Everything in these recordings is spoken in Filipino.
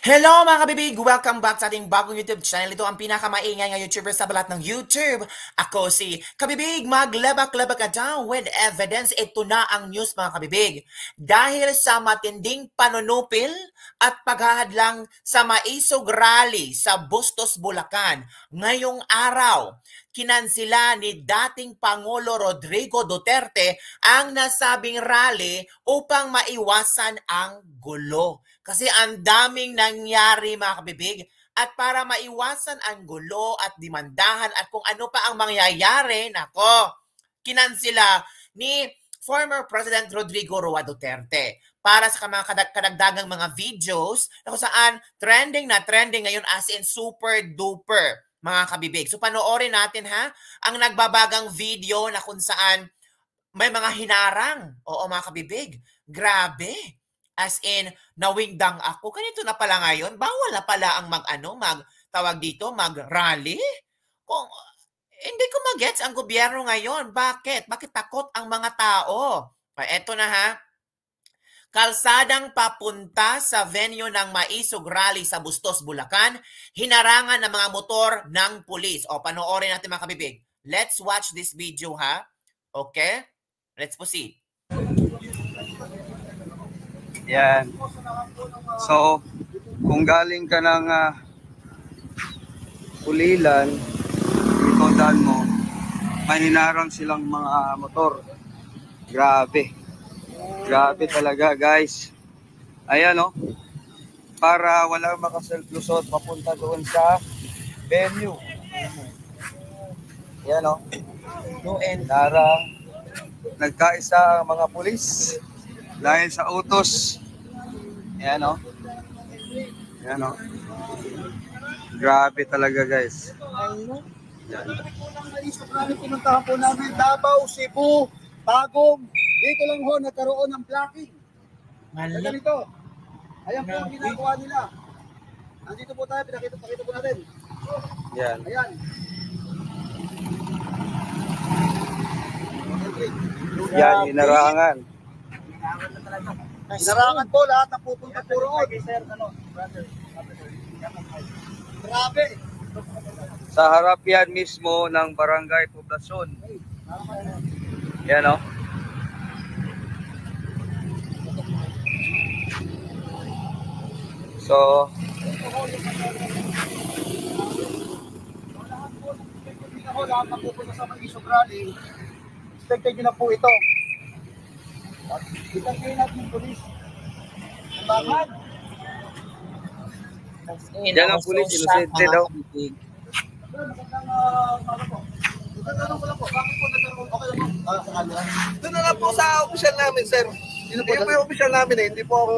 Hello mga kabibig! Welcome back sa ating bagong YouTube channel. Ito ang pinakamaingay ng YouTuber sa balat ng YouTube. Ako si Kabibig, maglabak-labak ka down with evidence. Ito na ang news mga kabibig. Dahil sa matinding panunupil at paghahadlang sa Maisog Rally sa Bustos, Bulacan, ngayong araw, kinansila ni dating Pangulo Rodrigo Duterte ang nasabing rally upang maiwasan ang gulo. Kasi ang daming nangyari mga kabibig at para maiwasan ang gulo at dimandahan at kung ano pa ang mangyayari, nako, kinansila ni former President Rodrigo Roa Duterte para sa mga kadagdagang mga videos na kung saan trending na trending ngayon as in super duper mga kabibig. So panoorin natin ha, ang nagbabagang video na kung saan may mga hinarang. Oo mga kabibig, grabe. As in, nawingdang ako. Ganito na pala ngayon. Bawal na pala ang tawag dito, mag-rally. Kung, hindi ko magets ang gobyerno ngayon. Bakit? Bakit takot ang mga tao? Eto na ha. Kalsadang papunta sa venue ng Maisog Rally sa Bustos, Bulacan, hinarangan ng mga motor ng pulis. O, panoorin natin mga kabibig. Let's watch this video ha. Okay? Let's proceed. Yan. So, kung galing ka ng Ulilan, ikodan mo, may hinarang silang mga motor. Grabe. Grabe talaga, guys. Ayan, oh. Para wala makaselflusot, papunta doon sa venue. Yan, oh. Noon. Para nagkaisa ang mga pulis dahil sa utos. Ayan, oh. Ayan, oh. Grabe talaga, guys. Yan. Pinuntahan po namin Davao, Cebu, Tagum. Dito lang ho nagkaroon ng blocking. Ganito. Ayan po ang ginagawa nila. Nandito po tayo, pakita po natin. Yan. Ayan. Yan, hinarangan. Hinarangan po lahat ng pupunta po roon. Grabe. Sa harap yan mismo ng barangay poblasyon. Yan, oh. So, lahat ng pupunta sa Maisog Rally, expected nyo na po ito. Itanggayin natin yung polis. Ang bakit? yan ang pulis, inosente daw. Magandang ko lang po, bakit po nagkaroon okay lang po? Sa kanila? Doon na lang po sa official namin, sir. Hindi po yung official namin eh. Hindi po ako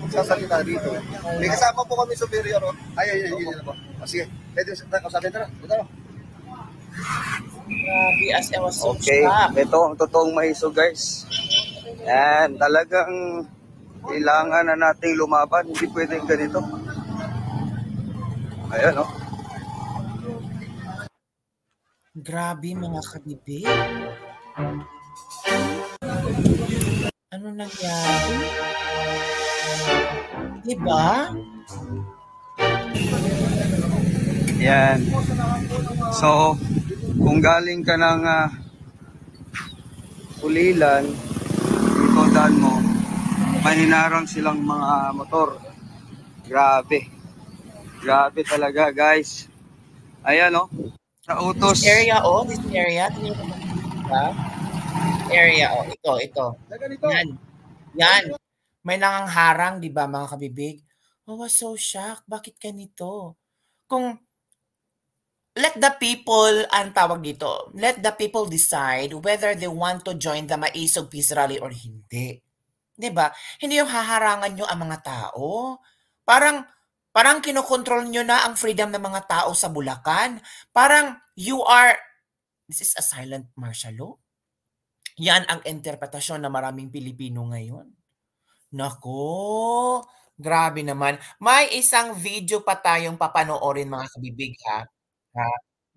magsasalita dito. May kasama po kami superior. Oh. Ay, po. Sige, pwede kausapin tara. Dito. Grabe, as I was so Okay, shocked. ito ang totoong Maisog, guys. Yan, talagang kailangan na nating lumaban. Hindi pwedeng ganito. Ayan, oh. Grabe mga kabibig. Ano nangyari? Diba? Yan. So, kung galing ka ng Ulilan, ikodan mo, may hinarang silang mga motor. Grabe. Grabe talaga, guys. Ayan, oh. Sa utos. This area, this area. Area, ito. Yan. Yan. May nangangharang, di ba mga kabibig? I was so shocked. Bakit ganito? Kung let the people, ang tawag dito, let the people decide whether they want to join the Maisog Peace Rally or hindi. Di ba? Hindi yung haharangan nyo ang mga tao. Parang kinokontrol nyo na ang freedom ng mga tao sa Bulacan. Parang this is a silent martial law. Yan ang interpretasyon ng maraming Pilipino ngayon. Nako, grabe naman. May isang video pa tayong papanoorin mga kabibig ha.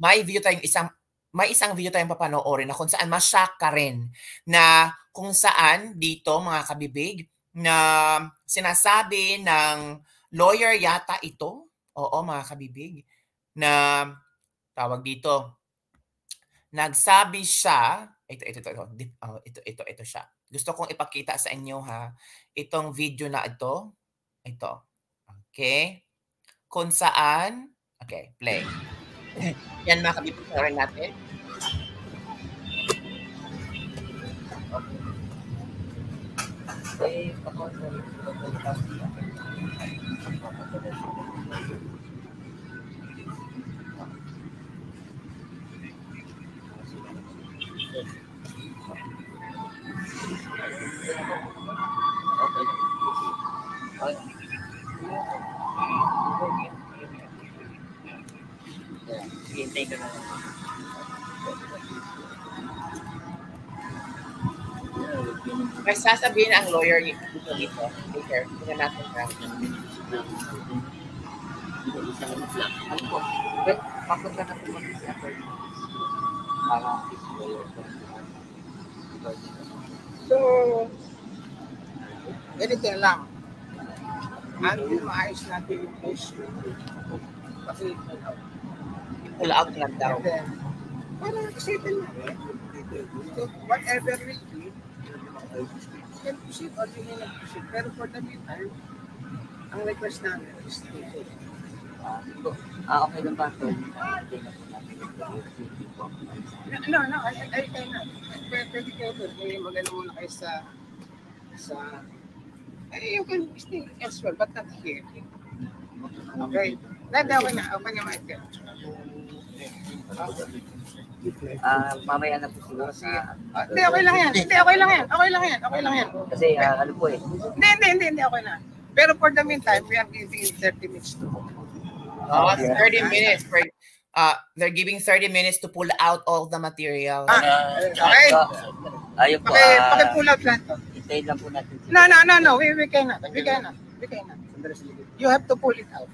May isang video tayong papanoorin na kung saan ma-shock ka rin na kung saan dito mga kabibig na sinasabi ng lawyer yata ito. Oo, mga kabibig. Na tawag dito. Nagsabi siya, ito siya. Gusto kong ipakita sa inyo ha. Itong video na ito. Ito. Okay? Kung saan, okay, play. Yan mga kabibig, rin natin. Hintay ko na. May sasabihin ang lawyer dito. Later, tingnan natin na. Ano po? Papunta na po mag-isa. So, ganito lang. Ano maayos natin yung case? Kasi, Pull out lang daw. para settle na rin. So, whatever we do, you can proceed or you may not proceed. Pero for the meantime, ang request namin is to okay lang ba ito? No, I cannot. Pwede kayo doon. Magano muna kayo sa you can stay elsewhere, but not here. Okay? Okay na, Michael. Mamaya na po siguro sa... Hindi, okay lang yan. Okay lang yan. Kasi ano po eh. Hindi, okay na. Pero for the meantime, we are giving 30 minutes to 30 minutes. They're giving 30 minutes to pull out all the material. Okay? Ayun po. Paki-pull out lang to. Hintayin lang po natin. No. We cannot. You have to pull it out.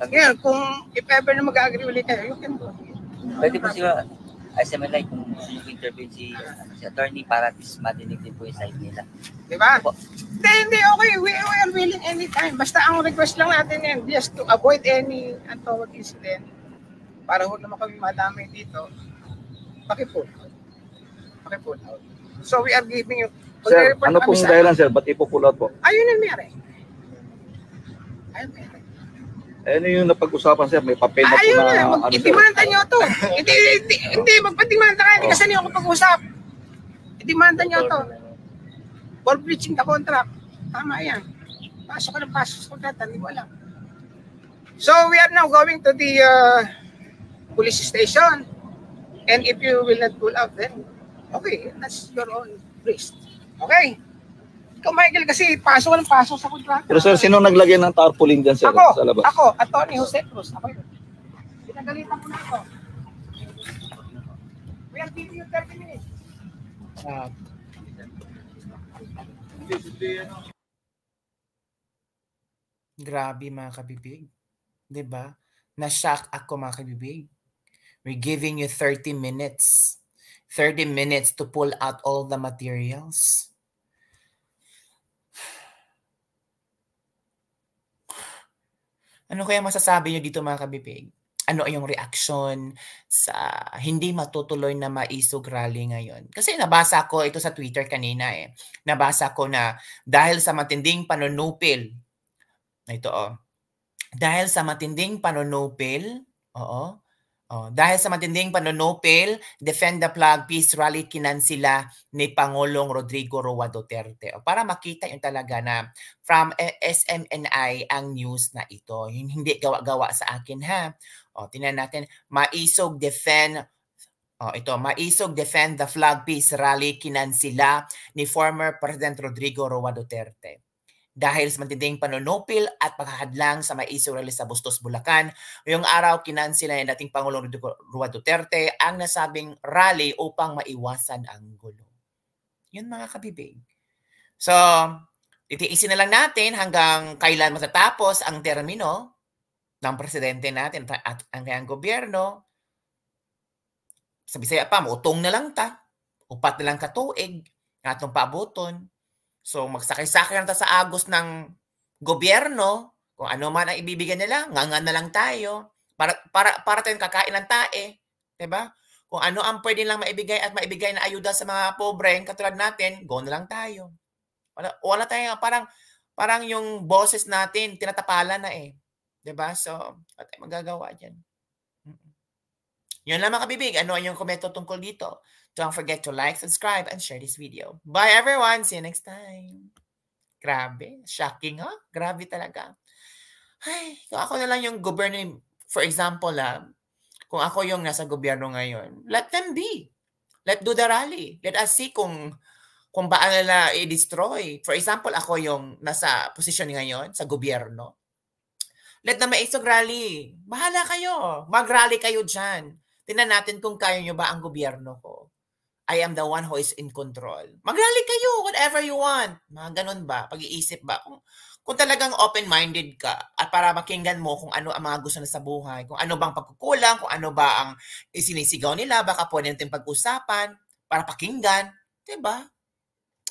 Ngayon, kung if ever na mag-agree ulit kayo, you can do it. Pwede po siguro, SMLI, kung gusto nyo intervene si attorney para at least madinig din po yung side nila. Diba? Hindi, okay. We are willing anytime. Basta ang request lang natin yan, just to avoid any untoward incident, para huwag naman kami madamay dito, paki-pull out. So we are giving you... Sir, ano pong dahilan, sir? Ba't ipo-pull out po? Ayun ang mayari. Ano yung napag-usapan, sir? May papel na po Ayun na... na, itimanda nyo to. Hindi, magpatimanda ka, hindi kasi niyo ako pag-usap. Itimanda nyo to. For breaching the contract. Tama yan. Pasok ka ng pasok sa kontrata, hindi mo alam. So we are now going to the police station. And if you will not pull out, then okay, that's your own risk. Okay? Ikaw, Michael, kasi pasok ka ng pasok sa kontrata. Pero sir, sino naglagay ng tarpaulin dyan, sir? Sa labas? Ako, Atty. Jose Cruz. Ako yun. Pinagalitan ko na ako. We are giving you 30 minutes. Grabe mga kabibig. 'Di ba? Na-shock ako mga kabibig. We're giving you 30 minutes. 30 minutes to pull out all the materials. Ano kaya masasabi niyo dito mga kabibig? Ano yung reaction sa hindi matutuloy na maisog rally ngayon? Kasi nabasa ko ito sa Twitter kanina eh. Nabasa ko na dahil sa matinding panunupil, ito dahil sa matinding panunupil, dahil sa matinding panunupil, Defend the Flag Peace Rally kinansila ni Pangulong Rodrigo Roa Duterte. Para makita yung talaga na from SMNI ang news na ito. Hindi gawa-gawa sa akin ha. Tingnan natin, Maisog Defend the Flag Peace Rally kinansila ni former President Rodrigo Roa Duterte. Dahil sa matinding panunupil at paghahadlang sa Maisog Rally sa Bustos, Bulacan, ngayong araw kinansila ni dating Pangulong Rodrigo Roa Duterte ang nasabing rally upang maiwasan ang gulo. Yun mga kabibig. So, titiisin na lang natin hanggang kailan matatapos ang termino ng presidente natin at ang kanyang gobyerno. Sa Bisaya pa, utong na lang ta. Upat na lang katuig. Atong paabuton. So, magsakay-sakay na ta sa agos ng gobyerno, kung ano man ang ibibigay nila, nga na lang tayo. Para tayong kakain ng tae. Diba? Kung ano ang pwede lang maibigay at maibigay na ayuda sa mga pobre, katulad natin, go na lang tayo. Wala tayong, parang yung boses natin, tinatapalan na eh. Diba? So, wala tayong magagawa dyan. Yun lang mga kabibig. Ano ang yung komento tungkol dito? Don't forget to like, subscribe, and share this video. Bye everyone! See you next time! Grabe. Shocking, ha? Grabe talaga. Ay, kung ako na lang yung gobyerno, for example, kung ako yung nasa gobyerno ngayon, let them be. Let do the rally. Let us see kung paano nila i-destroy. For example, ako yung nasa posisyon ngayon sa gobyerno. Let them maisog rally. Bahala kayo. Mag-rally kayo dyan. Tingnan natin kung kaya nyo ba ang gobyerno ko. I am the one who is in control. Mag-rally kayo, whatever you want. Mga ganun ba? Pag-iisip ba? Kung talagang open-minded ka at para makinggan mo kung ano ang mga gusto na sa buhay, kung ano bang pagkukulang, kung ano ba ang isinisigaw nila, baka pwede natin pag-usapan para pakinggan. Diba?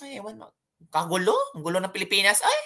Ay, ewan mo. Kagulo? Ang gulo ng Pilipinas. Ay,